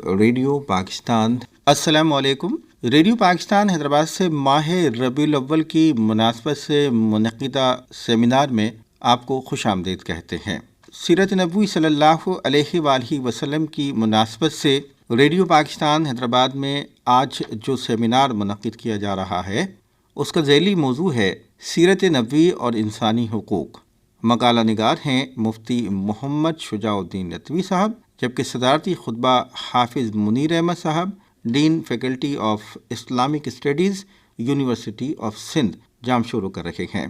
Radio Pakistan. السلام علیکم۔ Radio Pakistan Hyderabad سے ماہ ربیع الاول کی مناسبت سے منعقدہ سیمینار میں آپ کو خوش آمدید کہتے ہیں۔ سیرت نبوی صلی اللہ علیہ وآلہ وسلم کی مناسبت سے ریڈیو پاکستان حیدرآباد میں آج جو سیمینار منعقد کیا جا رہا ہے اس کا ذیلی موضوع ہے سیرت نبوی اور انسانی حقوق۔ مقالہ نگار ہیں مفتی محمد شجاع الدین نتوی صاحب، جبکہ صدارتی خطبہ حافظ منیر احمد صاحب، dean faculty of Islamic studies, university of Sindh, Jamshoro کر رہے ہیں۔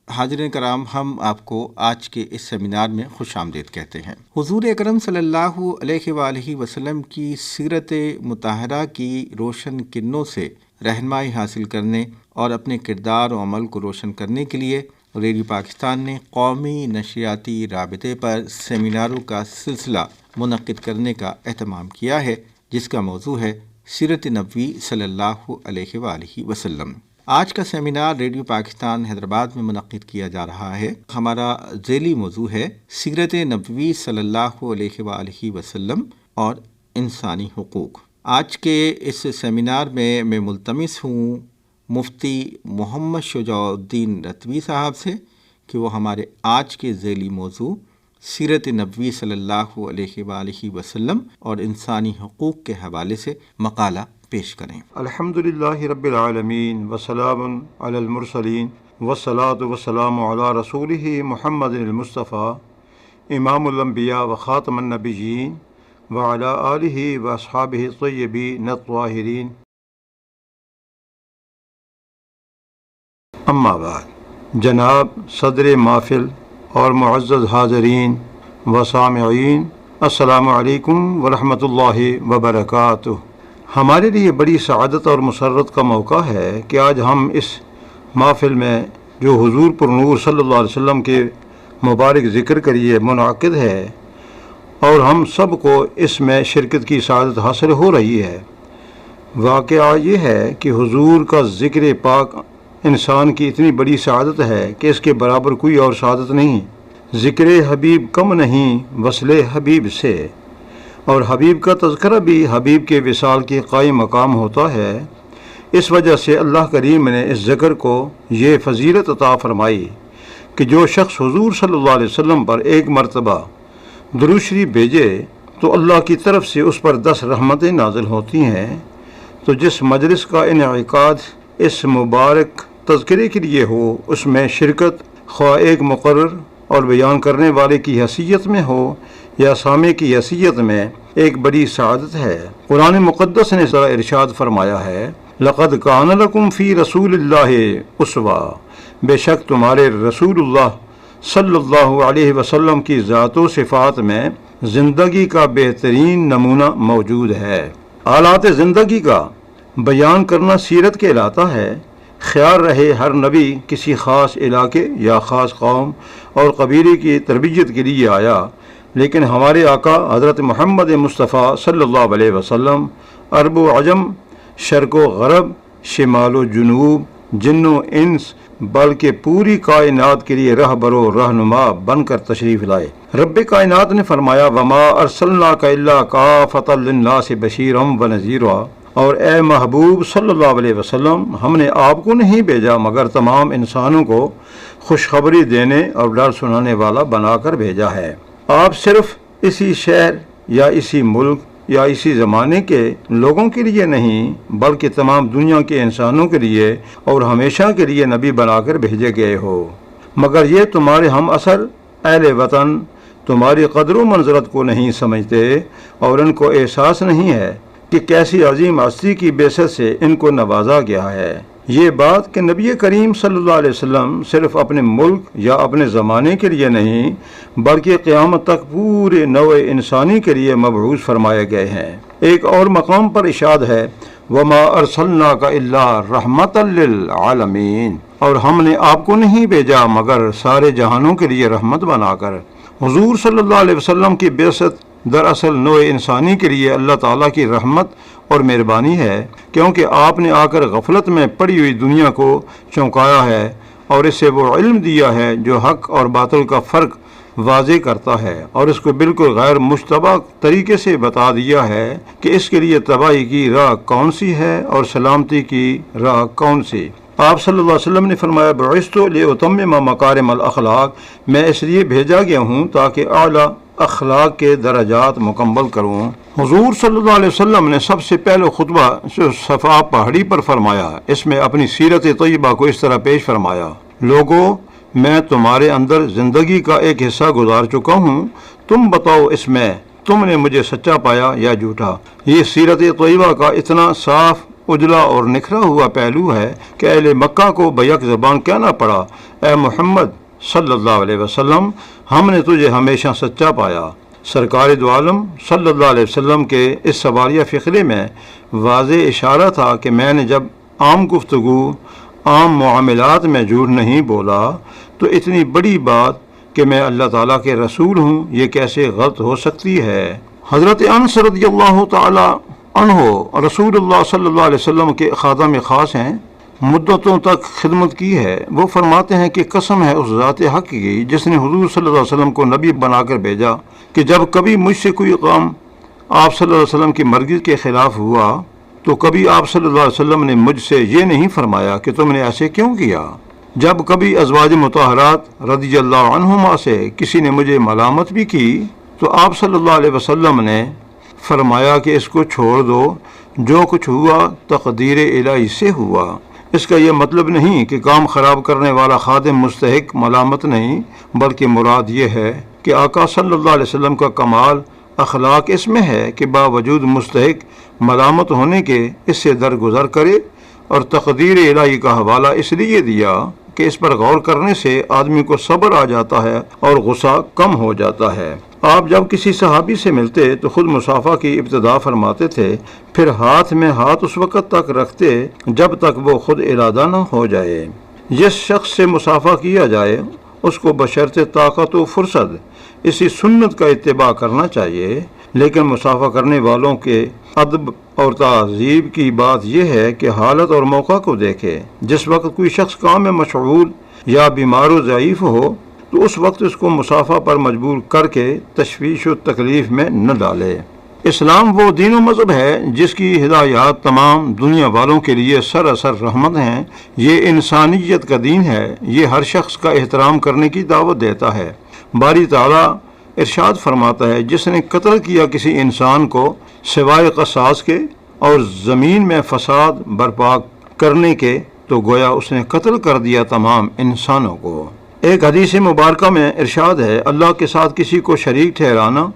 حاضرین کرام، ہم آپ کو آج کے اس سیمینار میں خوش آمدید کہتے ہیں۔ حضور اکرم صلی اللہ علیہ وآلہ وسلم کی سیرت مطہرہ کی روشن کرنوں سے رہنمائی حاصل کرنے اور اپنے کردار و عمل کو روشن کرنے کے لیے ریڈیو پاکستان نے قومی نشریاتی رابطے پر سیمیناروں کا سلسلہ منعقد کرنے کا اہتمام کیا ہے، جس کا موضوع ہے سیرت نبوی صلی اللہ علیہ وآلہ وسلم۔ آج کا سیمینار ریڈیو پاکستان حیدرآباد میں منعقد کیا جا رہا ہے۔ ہمارا ذیلی موضوع ہے سیرت نبوی صلی اللہ علیہ وآلہ وسلم اور انسانی حقوق۔ آج کے اس سیمینار میں ملتمس ہوں مفتی محمد شجاع الدین نتوی صاحب سے کہ وہ ہمارے آج کے ذیلی موضوع سیرت نبوی صلی اللہ علیہ وآلہ وسلم اور انسانی حقوق کے حوالے سے مقالہ پیش کریں۔ الحمدللہ رب العالمین وسلام علی المرسلین والصلاة والسلام علی رسولہ محمد المصطفیٰ امام الانبیاء و خاتم النبیین وعلی آلہ و اصحابہ الطیبین الطاہرین، اما بعد۔ جناب صدر محفل اور معزز حاضرین و سامعین، السلام علیکم ورحمۃ اللہ وبرکاتہ۔ ہمارے لیے بڑی سعادت اور مسرت کا موقع ہے کہ آج ہم اس محفل میں جو حضور پر نور صلی اللہ علیہ وسلم کے مبارک ذکر کے لیے منعقد ہے اور ہم سب کو اس میں شرکت کی سعادت حاصل ہو رہی ہے۔ واقعہ یہ ہے کہ حضور کا ذکر پاک انسان کی اتنی بڑی سعادت ہے کہ اس کے برابر کوئی اور سعادت نہیں۔ ذکر حبیب کم نہیں وصل حبیب سے، اور حبیب کا تذکرہ بھی حبیب کے وصال کے قائم مقام ہوتا ہے۔ اس وجہ سے اللہ کریم نے اس ذکر کو یہ فضیلت عطا فرمائی کہ جو شخص حضور صلی اللہ علیہ وسلم پر ایک مرتبہ درود شریف بھیجے تو اللہ کی طرف سے اس پر 10 رحمتیں نازل ہوتی ہیں۔ تو جس مجلس کا انعقاد اس مبارک تذکرے کے لیے ہو، اس میں شرکت خواہ ایک مقرر اور بیان کرنے والے کی حیثیت میں ہو یا سامع کی حیثیت میں، ایک بڑی سعادت ہے۔ قرآن مقدس نے ذرا ارشاد فرمایا ہے، لقد کان لکم فی رسول اللہ اسوہ، بے شک تمہارے رسول اللہ صلی اللہ علیہ وسلم کی ذات و صفات میں زندگی کا بہترین نمونہ موجود ہے۔ حالات زندگی کا بیان کرنا سیرت کہلاتا ہے۔ خیال رہے ہر نبی کسی خاص علاقے یا خاص قوم اور قبیلے کی تربیت کے لیے آیا، لیکن ہمارے آقا حضرت محمد مصطفیٰ صلی اللہ علیہ وسلم عرب و عجم، شرق و غرب، شمال و جنوب، جن و انس، بلکہ پوری کائنات کے لیے رہبر و رہنما بن کر تشریف لائے۔ رب کائنات نے فرمایا، وما ارسلناک الا کافۃ للناس بشیرا ونذیرا، اور اے محبوب صلی اللہ علیہ وسلم، ہم نے آپ کو نہیں بھیجا مگر تمام انسانوں کو خوشخبری دینے اور ڈر سنانے والا بنا کر بھیجا ہے۔ آپ صرف اسی شہر یا اسی ملک یا اسی زمانے کے لوگوں کے لیے نہیں، بلکہ تمام دنیا کے انسانوں کے لیے اور ہمیشہ کے لیے نبی بنا کر بھیجے گئے ہو، مگر یہ تمہارے ہم اثر اہل وطن تمہاری قدر و منزلت کو نہیں سمجھتے اور ان کو احساس نہیں ہے کہ کیسی عظیم ہستی کی بعثت سے ان کو نوازا گیا ہے۔ یہ بات کہ نبی کریم صلی اللہ علیہ وسلم صرف اپنے ملک یا اپنے زمانے کے لیے نہیں، بلکہ قیامت تک پورے نوع انسانی کے لیے مبعوث فرمائے گئے ہیں۔ ایک اور مقام پر ارشاد ہے، وما ارسلناک الا رحمۃ للعالمین، اور ہم نے آپ کو نہیں بھیجا مگر سارے جہانوں کے لیے رحمت بنا کر۔ حضور صلی اللہ علیہ وسلم کی بعثت دراصل نوع انسانی کے لیے اللہ تعالیٰ کی رحمت اور مہربانی ہے، کیونکہ آپ نے آ کر غفلت میں پڑی ہوئی دنیا کو چونکایا ہے اور اسے وہ علم دیا ہے جو حق اور باطل کا فرق واضح کرتا ہے اور اس کو بالکل غیر مشتبہ طریقے سے بتا دیا ہے کہ اس کے لیے تباہی کی راہ کون سی ہے اور سلامتی کی راہ کون سی۔ آپ صلی اللہ علیہ وسلم نے فرمایا بعثت لأتمم مکارم الاخلاق، میں اس لیے بھیجا گیا ہوں تاکہ اعلیٰ اخلاق کے درجات مکمل کروں۔ حضور صلی اللہ علیہ وسلم نے سب سے پہلے خطبہ صفا پہاڑی پر فرمایا، اس میں اپنی سیرت طیبہ کو اس طرح پیش فرمایا، لوگوں میں تمہارے اندر زندگی کا ایک حصہ گزار چکا ہوں، تم بتاؤ اس میں تم نے مجھے سچا پایا یا جھوٹا۔ یہ سیرت طیبہ کا اتنا صاف اجلا اور نکھرا ہوا پہلو ہے کہ اہل مکہ کو بیک زبان کہنا پڑا، اے محمد صلی اللہ علیہ وسلم، ہم نے تجھے ہمیشہ سچا پایا۔ سرکار دو عالم صلی اللہ علیہ وسلم کے اس سواریہ فقرے میں واضح اشارہ تھا کہ میں نے جب عام گفتگو، عام معاملات میں جھوٹ نہیں بولا تو اتنی بڑی بات کہ میں اللہ تعالیٰ کے رسول ہوں یہ کیسے غلط ہو سکتی ہے۔ حضرت انس رضی اللہ تعالی عنہ رسول اللہ صلی اللہ علیہ وسلم کے خادم خاص ہیں، مدتوں تک خدمت کی ہے۔ وہ فرماتے ہیں کہ قسم ہے اس ذات حق کی جس نے حضور صلی اللہ علیہ وسلم کو نبی بنا کر بھیجا کہ جب کبھی مجھ سے کوئی کام آپ صلی اللہ علیہ وسلم کی مرضی کے خلاف ہوا تو کبھی آپ صلی اللہ علیہ وسلم نے مجھ سے یہ نہیں فرمایا کہ تم نے ایسے کیوں کیا۔ جب کبھی ازواج مطہرات رضی اللہ عنہما سے کسی نے مجھے ملامت بھی کی تو آپ صلی اللہ علیہ وسلم نے فرمایا کہ اس کو چھوڑ دو، جو کچھ ہوا تقدیر الہی سے ہوا۔ اس کا یہ مطلب نہیں کہ کام خراب کرنے والا خادم مستحق ملامت نہیں، بلکہ مراد یہ ہے کہ آقا صلی اللہ علیہ وسلم کا کمال اخلاق اس میں ہے کہ باوجود مستحق ملامت ہونے کے اس سے درگزر کرے، اور تقدیر الہی کا حوالہ اس لیے دیا کہ اس پر غور کرنے سے آدمی کو صبر آ جاتا ہے اور غصہ کم ہو جاتا ہے۔ آپ جب کسی صحابی سے ملتے تو خود مصافحہ کی ابتدا فرماتے تھے، پھر ہاتھ میں ہاتھ اس وقت تک رکھتے جب تک وہ خود ارادہ نہ ہو جائے۔ جس شخص سے مصافحہ کیا جائے اس کو بشرط طاقت و فرصت اسی سنت کا اتباع کرنا چاہیے، لیکن مصافحہ کرنے والوں کے ادب اور تہذیب کی بات یہ ہے کہ حالت اور موقع کو دیکھے۔ جس وقت کوئی شخص کام میں مشغول یا بیمار و ضعیف ہو تو اس وقت اس کو مصافحہ پر مجبور کر کے تشویش و تکلیف میں نہ ڈالے۔ اسلام وہ دین و مذہب ہے جس کی ہدایات تمام دنیا والوں کے لیے سراسر رحمت ہیں۔ یہ انسانیت کا دین ہے، یہ ہر شخص کا احترام کرنے کی دعوت دیتا ہے۔ باری تعالیٰ ارشاد فرماتا ہے، جس نے قتل کیا کسی انسان کو سوائے قصاص کے اور زمین میں فساد برپا کرنے کے تو گویا اس نے قتل کر دیا تمام انسانوں کو۔ ایک حدیث مبارکہ میں ارشاد ہے، اللہ کے ساتھ کسی کو شریک ٹھہرانا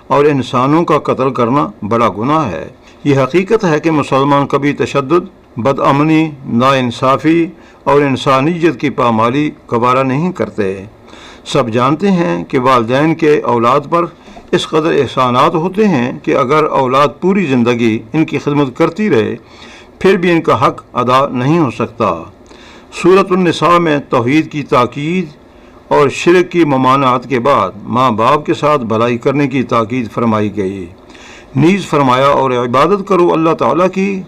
اور انسانوں کا قتل کرنا بڑا گناہ ہے۔ یہ حقیقت ہے کہ مسلمان کبھی تشدد، بدامنی، ناانصافی اور انسانیت کی پامالی گوارا نہیں کرتے۔ سب جانتے ہیں کہ والدین کے اولاد پر اس قدر احسانات ہوتے ہیں کہ اگر اولاد پوری زندگی ان کی خدمت کرتی رہے پھر بھی ان کا حق ادا نہیں ہو سکتا۔ سورۃ النساء میں توحید کی تاکید اور شرک کی ممانعت کے بعد ماں باپ کے ساتھ بھلائی کرنے کی تاکید فرمائی گئی۔ نیز فرمایا، اور عبادت کرو اللہ تعالیٰ کی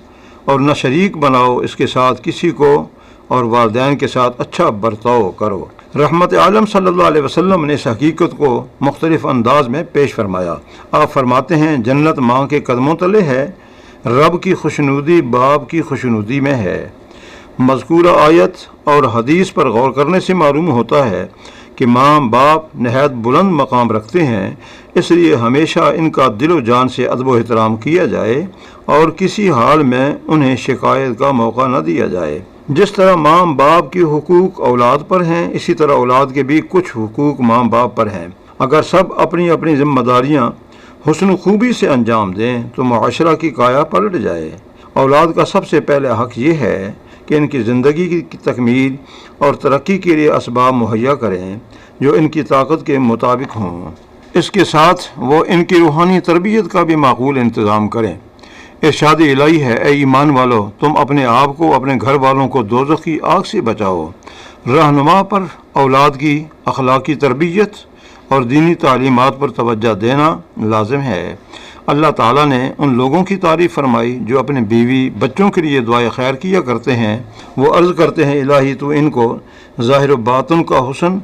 اور نہ شریک بناؤ اس کے ساتھ کسی کو، اور والدین کے ساتھ اچھا برتاؤ کرو۔ رحمت عالم صلی اللہ علیہ وسلم نے اس حقیقت کو مختلف انداز میں پیش فرمایا۔ آپ فرماتے ہیں، جنت ماں کے قدموں تلے ہے، رب کی خوشنودی باپ کی خوشنودی میں ہے۔ مذکورہ آیت اور حدیث پر غور کرنے سے معلوم ہوتا ہے کہ ماں باپ نہایت بلند مقام رکھتے ہیں، اس لیے ہمیشہ ان کا دل و جان سے ادب و احترام کیا جائے اور کسی حال میں انہیں شکایت کا موقع نہ دیا جائے۔ جس طرح ماں باپ کے حقوق اولاد پر ہیں، اسی طرح اولاد کے بھی کچھ حقوق ماں باپ پر ہیں۔ اگر سب اپنی اپنی ذمہ داریاں حسن و خوبی سے انجام دیں تو معاشرہ کی کایا پلٹ جائے۔ اولاد کا سب سے پہلا حق یہ ہے کہ ان کی زندگی کی تکمیل اور ترقی کے لیے اسباب مہیا کریں جو ان کی طاقت کے مطابق ہوں۔ اس کے ساتھ وہ ان کی روحانی تربیت کا بھی معقول انتظام کریں۔ ارشاد الہی ہے، اے ایمان والو، تم اپنے آپ کو اپنے گھر والوں کو دوزخ کی آگ سے بچاؤ۔ رہنما پر اولاد کی اخلاقی تربیت اور دینی تعلیمات پر توجہ دینا لازم ہے۔ اللہ تعالیٰ نے ان لوگوں کی تعریف فرمائی جو اپنے بیوی بچوں کے لیے دعائے خیر کیا کرتے ہیں۔ وہ عرض کرتے ہیں، الہی تو ان کو ظاہر و باطن کا حسن،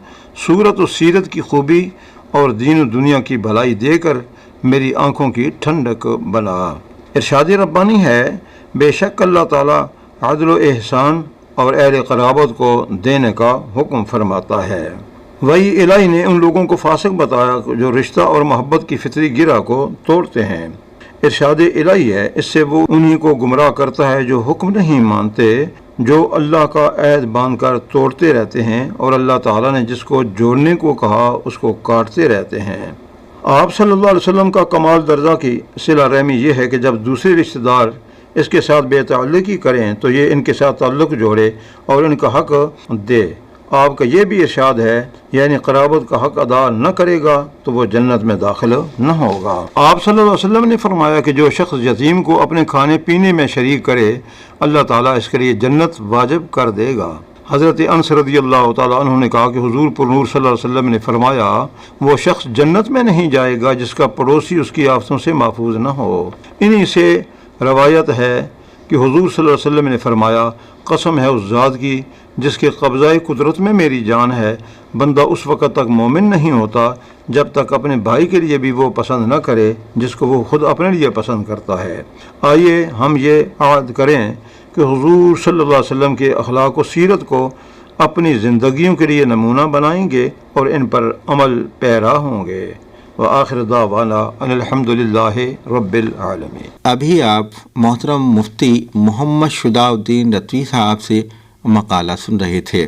صورت و سیرت کی خوبی اور دین و دنیا کی بھلائی دے کر میری آنکھوں کی ٹھنڈک بنا۔ ارشاد ربانی ہے، بے شک اللہ تعالیٰ عدل و احسان اور اہل قرابت کو دینے کا حکم فرماتا ہے۔ وہی الہی نے ان لوگوں کو فاسق بتایا جو رشتہ اور محبت کی فطری گرہ کو توڑتے ہیں۔ ارشاد الہی ہے، اس سے وہ انہی کو گمراہ کرتا ہے جو حکم نہیں مانتے، جو اللہ کا عہد باندھ کر توڑتے رہتے ہیں، اور اللہ تعالیٰ نے جس کو جوڑنے کو کہا اس کو کاٹتے رہتے ہیں۔ آپ صلی اللہ علیہ وسلم کا کمال درجہ کی صلہ رحمی یہ ہے کہ جب دوسرے رشتہ دار اس کے ساتھ بے تعلقی کریں تو یہ ان کے ساتھ تعلق جوڑے اور ان کا حق دے۔ آپ کا یہ بھی ارشاد ہے، یعنی قرابت کا حق ادا نہ کرے گا تو وہ جنت میں داخل نہ ہوگا۔ آپ صلی اللہ علیہ وسلم نے فرمایا کہ جو شخص یتیم کو اپنے کھانے پینے میں شریک کرے، اللہ تعالیٰ اس کے لیے جنت واجب کر دے گا۔ حضرت انس رضی اللہ تعالیٰ عنہ نے کہا کہ حضور پر نور صلی اللہ علیہ وسلم نے فرمایا، وہ شخص جنت میں نہیں جائے گا جس کا پڑوسی اس کی آفتوں سے محفوظ نہ ہو۔ انہی سے روایت ہے کہ حضور صلی اللہ علیہ وسلم نے فرمایا، قسم ہے اس ذات کی جس کے قبضہ قدرت میں میری جان ہے، بندہ اس وقت تک مومن نہیں ہوتا جب تک اپنے بھائی کے لیے بھی وہ پسند نہ کرے جس کو وہ خود اپنے لیے پسند کرتا ہے۔ آئیے ہم یہ عہد کریں کہ حضور صلی اللہ علیہ وسلم کے اخلاق و سیرت کو اپنی زندگیوں کے لیے نمونہ بنائیں گے اور ان پر عمل پیرا ہوں گے۔ وآخر دعوانا ان الحمدللہ رب العالمین۔ ابھی آپ محترم مفتی محمد شجاع الدین رضوی صاحب سے مقالہ سن رہے تھے۔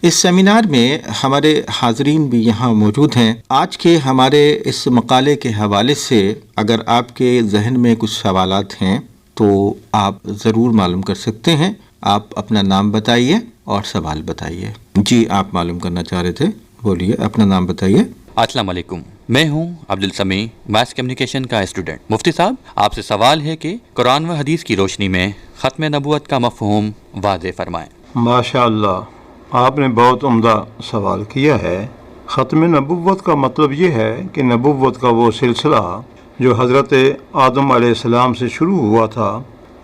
اس سیمینار میں ہمارے حاضرین بھی یہاں موجود ہیں۔ آج کے ہمارے اس مقالے کے حوالے سے اگر آپ کے ذہن میں کچھ سوالات ہیں تو آپ ضرور معلوم کر سکتے ہیں۔ آپ اپنا نام بتائیے اور سوال بتائیے۔ جی، آپ معلوم کرنا چاہ رہے تھے، بولیے، اپنا نام بتائیے۔ السلام علیکم، میں ہوں عبدالسمیع، ماس کمیونیکیشن کا اسٹوڈنٹ۔ مفتی صاحب، آپ سے سوال ہے کہ قرآن و حدیث کی روشنی میں ختم نبوت کا مفہوم واضح فرمائیں۔ ماشاء اللہ، آپ نے بہت عمدہ سوال کیا ہے۔ ختم نبوت کا مطلب یہ ہے کہ نبوت کا وہ سلسلہ جو حضرت آدم علیہ السلام سے شروع ہوا تھا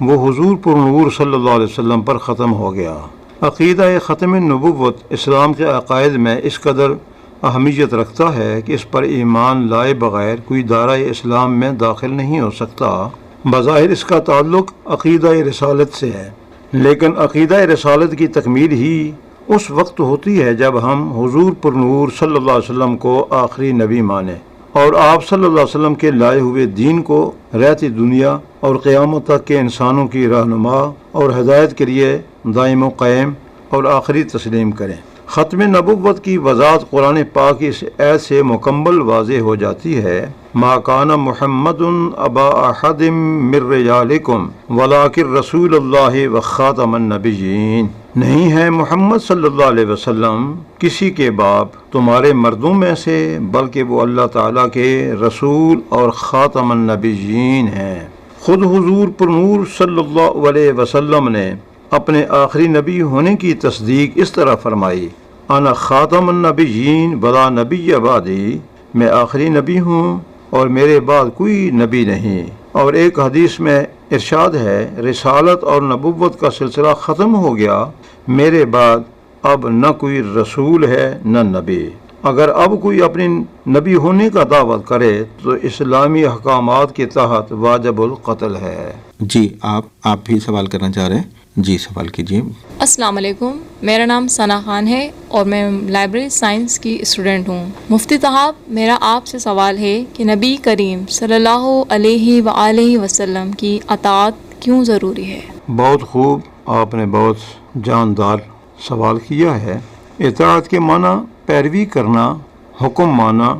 وہ حضور پر نور صلی اللہ علیہ وسلم پر ختم ہو گیا۔ عقیدہ ختم نبوت اسلام کے عقائد میں اس قدر اہمیت رکھتا ہے کہ اس پر ایمان لائے بغیر کوئی دائرۂ اسلام میں داخل نہیں ہو سکتا۔ بظاہر اس کا تعلق عقیدہ رسالت سے ہے، لیکن عقیدہ رسالت کی تکمیل ہی اس وقت ہوتی ہے جب ہم حضور پر نور صلی اللہ علیہ وسلم کو آخری نبی مانیں اور آپ صلی اللہ علیہ وسلم کے لائے ہوئے دین کو رہتی دنیا اور قیامت تک کے انسانوں کی رہنما اور ہدایت کے لیے دائم و قائم اور آخری تسلیم کریں۔ ختم نبوت کی وضاحت قرآن پاک کی اس آیت سے مکمل واضح ہو جاتی ہے، ما کان محمد ابا احد من رجالکم ولکن رسول اللہ و خاتم النبیین۔ نہیں ہے محمد صلی اللہ علیہ وسلم کسی کے باپ تمہارے مردوں میں سے، بلکہ وہ اللہ تعالیٰ کے رسول اور خاتم النبیین ہیں۔ خود حضور پر نور صلی اللہ علیہ وسلم نے اپنے آخری نبی ہونے کی تصدیق اس طرح فرمائی، انا خاتم النبیین ولا نبی بعدی، میں آخری نبی ہوں اور میرے بعد کوئی نبی نہیں۔ اور ایک حدیث میں ارشاد ہے، رسالت اور نبوت کا سلسلہ ختم ہو گیا، میرے بعد اب نہ کوئی رسول ہے نہ نبی۔ اگر اب کوئی اپنی نبی ہونے کا دعویٰ کرے تو اسلامی احکامات کے تحت واجب القتل ہے۔ جی، آپ بھی سوال کرنا چاہ رہے ہیں؟ جی، سوال کیجیے۔ السلام علیکم، میرا نام ثنا خان ہے اور میں لائبریری سائنس کی اسٹوڈنٹ ہوں۔ مفتی صاحب، میرا آپ سے سوال ہے کہ نبی کریم صلی اللہ علیہ وآلہ وسلم کی اطاعت کیوں ضروری ہے؟ بہت خوب، آپ نے بہت جاندار سوال کیا ہے۔ اطاعت کے معنی پیروی کرنا، حکم مانا،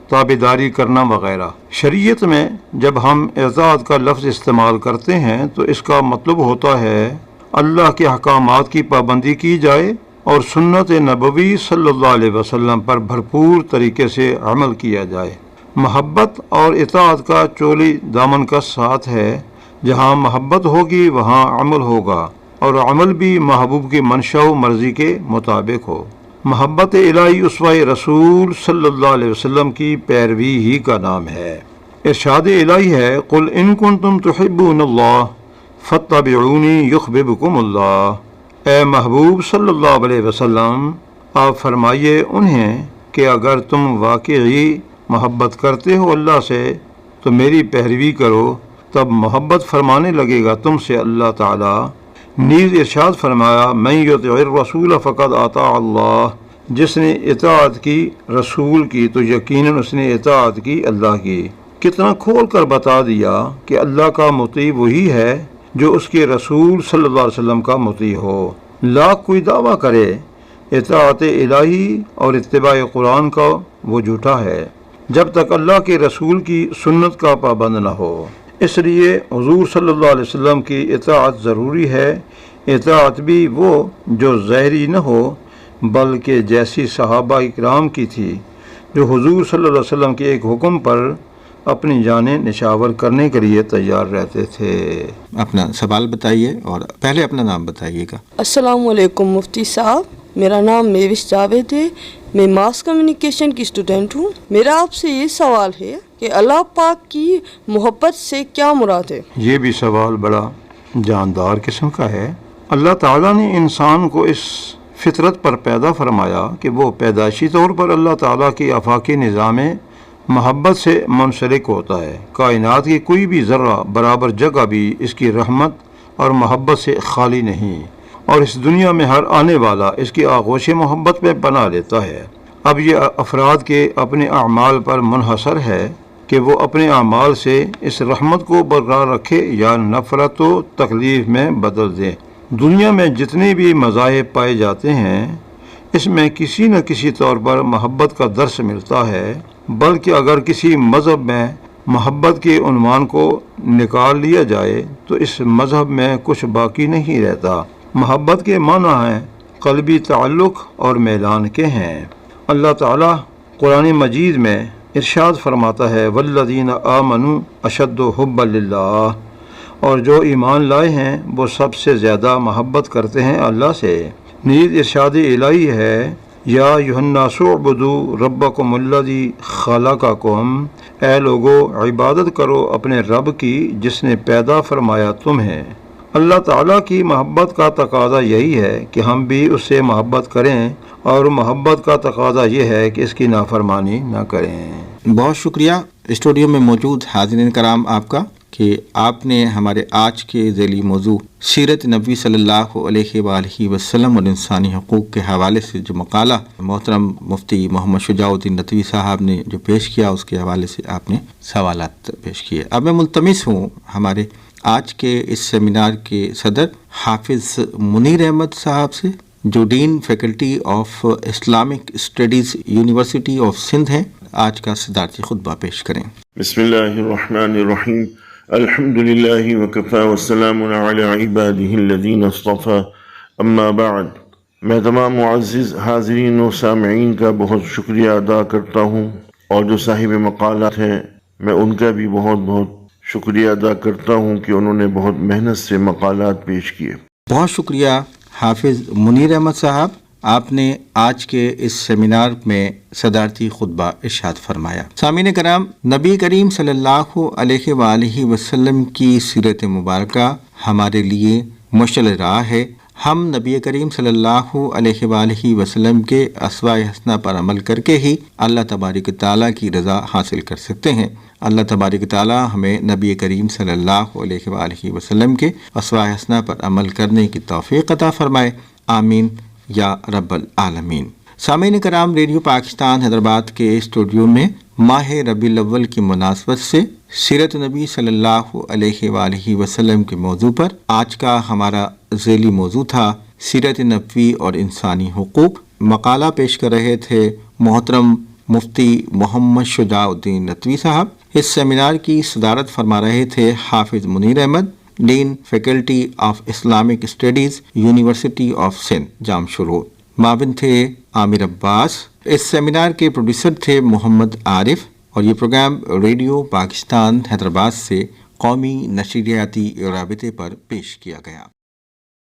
تابعداری کرنا وغیرہ۔ شریعت میں جب ہم اطاعت کا لفظ استعمال کرتے ہیں تو اس کا مطلب ہوتا ہے اللہ کے احکامات کی پابندی کی جائے اور سنت نبوی صلی اللہ علیہ وسلم پر بھرپور طریقے سے عمل کیا جائے۔ محبت اور اطاعت کا چولی دامن کا ساتھ ہے، جہاں محبت ہوگی وہاں عمل ہوگا اور عمل بھی محبوب کی منشا و مرضی کے مطابق ہو۔ محبت الہی اسوہ رسول صلی اللہ علیہ وسلم کی پیروی ہی کا نام ہے۔ ارشاد الہی ہے، قل ان کنتم تحبون اللہ فاتبعونی یحببکم اللہ۔ اے محبوب صلی اللہ علیہ وسلم، آپ فرمائیے انہیں کہ اگر تم واقعی محبت کرتے ہو اللہ سے تو میری پیروی کرو، تب محبت فرمانے لگے گا تم سے اللہ تعالیٰ۔ نیز ارشاد فرمایا من یطع الرسول فقد اطاع اللہ، جس نے اطاعت کی رسول کی تو یقیناً اس نے اطاعت کی اللہ کی۔ کتنا کھول کر بتا دیا کہ اللہ کا مطیع وہی ہے جو اس کے رسول صلی اللہ علیہ وسلم کا مطیع ہو۔ لاکھ کوئی دعویٰ کرے اطاعت الہی اور اتباع قرآن کا، وہ جھوٹا ہے جب تک اللہ کے رسول کی سنت کا پابند نہ ہو۔ اس لیے حضور صلی اللہ علیہ وسلم کی اطاعت ضروری ہے، اطاعت بھی وہ جو ظاہری نہ ہو بلکہ جیسی صحابہ اکرام کی تھی جو حضور صلی اللہ علیہ وسلم کے ایک حکم پر اپنی جانیں نشاور کرنے کے لیے تیار رہتے تھے۔ اپنا سوال بتائیے اور پہلے اپنا نام بتائیے گا۔ السلام علیکم مفتی صاحب، میرا نام میوش جاوید ہے، میں ماس کمیونیکیشن کی اسٹوڈنٹ ہوں۔ میرا آپ سے یہ سوال ہے کہ اللہ پاک کی محبت سے کیا مراد ہے؟ یہ بھی سوال بڑا جاندار قسم کا ہے۔ اللہ تعالیٰ نے انسان کو اس فطرت پر پیدا فرمایا کہ وہ پیدائشی طور پر اللہ تعالیٰ کے آفاقی نظام محبت سے منسلک ہوتا ہے۔ کائنات کی کوئی بھی ذرہ برابر جگہ بھی اس کی رحمت اور محبت سے خالی نہیں، اور اس دنیا میں ہر آنے والا اس کی آغوش محبت میں پناہ لیتا ہے۔ اب یہ افراد کے اپنے اعمال پر منحصر ہے کہ وہ اپنے اعمال سے اس رحمت کو برقرار رکھے یا نفرت و تکلیف میں بدل دیں۔ دنیا میں جتنے بھی مذاہب پائے جاتے ہیں اس میں کسی نہ کسی طور پر محبت کا درس ملتا ہے، بلکہ اگر کسی مذہب میں محبت کے عنوان کو نکال لیا جائے تو اس مذہب میں کچھ باقی نہیں رہتا۔ محبت کے معنی ہیں قلبی تعلق اور میلان کے ہیں۔ اللہ تعالیٰ قرآن مجید میں ارشاد فرماتا ہے والذین آمنوا اشد حبا للہ، اور جو ایمان لائے ہیں وہ سب سے زیادہ محبت کرتے ہیں اللہ سے۔ نیز ارشاد الہی ہے یا ایھا الناس اعبدوا ربکم الذی خلقکم، اے لوگو عبادت کرو اپنے رب کی جس نے پیدا فرمایا تمہیں۔ اللہ تعالیٰ کی محبت کا تقاضا یہی ہے کہ ہم بھی اس سے محبت کریں، اور محبت کا تقاضا یہ ہے کہ اس کی نافرمانی نہ کریں۔ بہت شکریہ اسٹوڈیو میں موجود حاضرین کرام آپ کا کہ آپ نے ہمارے آج کے ذیلی موضوع سیرت نبی صلی اللہ علیہ وآلہ وسلم اور انسانی حقوق کے حوالے سے جو مقالہ محترم مفتی محمد شجاع الدین ندوی صاحب نے جو پیش کیا اس کے حوالے سے آپ نے سوالات پیش کیے۔ اب میں ملتمس ہوں ہمارے آج کے اس سیمینار کے صدر حافظ منیر احمد صاحب سے، جو dean faculty of Islamic studies university of Sindh ہیں، آج کا صدارتی خطبہ پیش کریں۔ بسم اللہ الرحمن الرحیم، الحمد للہ وکفی وسلام علی عبادہ الذین اصطفی، اما بعد۔ میں تمام معزز حاضرین و سامعین کا بہت شکریہ ادا کرتا ہوں، اور جو صاحب مقالات ہیں میں ان کا بھی بہت بہت شکریہ ادا کرتا ہوں کہ انہوں نے بہت محنت سے مقالات پیش کیے۔ بہت شکریہ حافظ منیر احمد صاحب، آپ نے آج کے اس سیمینار میں صدارتی خطبہ ارشاد فرمایا۔ سامعین کرام، نبی کریم صلی اللہ علیہ وآلہ وسلم کی سیرت مبارکہ ہمارے لیے مشعل راہ ہے۔ ہم نبی کریم صلی اللہ علیہ وآلہ وسلم کے اسوہ حسنہ پر عمل کر کے ہی اللہ تبارک تعالیٰ کی رضا حاصل کر سکتے ہیں۔ اللہ تبارک تعالیٰ ہمیں نبی کریم صلی اللہ علیہ وآلہ وسلم کے اسوہ حسنہ پر عمل کرنے کی توفیق عطا فرمائے، آمین یا رب العالمین۔ سامعین کرام، ریڈیو پاکستان حیدرآباد کے اسٹوڈیو میں ماہ ربیع الاول کی مناسبت سے سیرت نبی صلی اللہ علیہ وآلہ وسلم کے موضوع پر آج کا ہمارا ذیلی موضوع تھا سیرت نبوی اور انسانی حقوق۔ مقالہ پیش کر رہے تھے محترم مفتی محمد شجاع الدین ندوی صاحب۔ اس سیمینار کی صدارت فرما رہے تھے Hafiz Munir Ahmed, dean faculty of Islamic studies university of Sindh Jamshoro. معاون تھے عامر عباس۔ اس سیمینار کے پروڈیوسر تھے محمد عارف، اور یہ پروگرام ریڈیو پاکستان حیدرآباد سے قومی نشریاتی رابطے پر پیش کیا گیا۔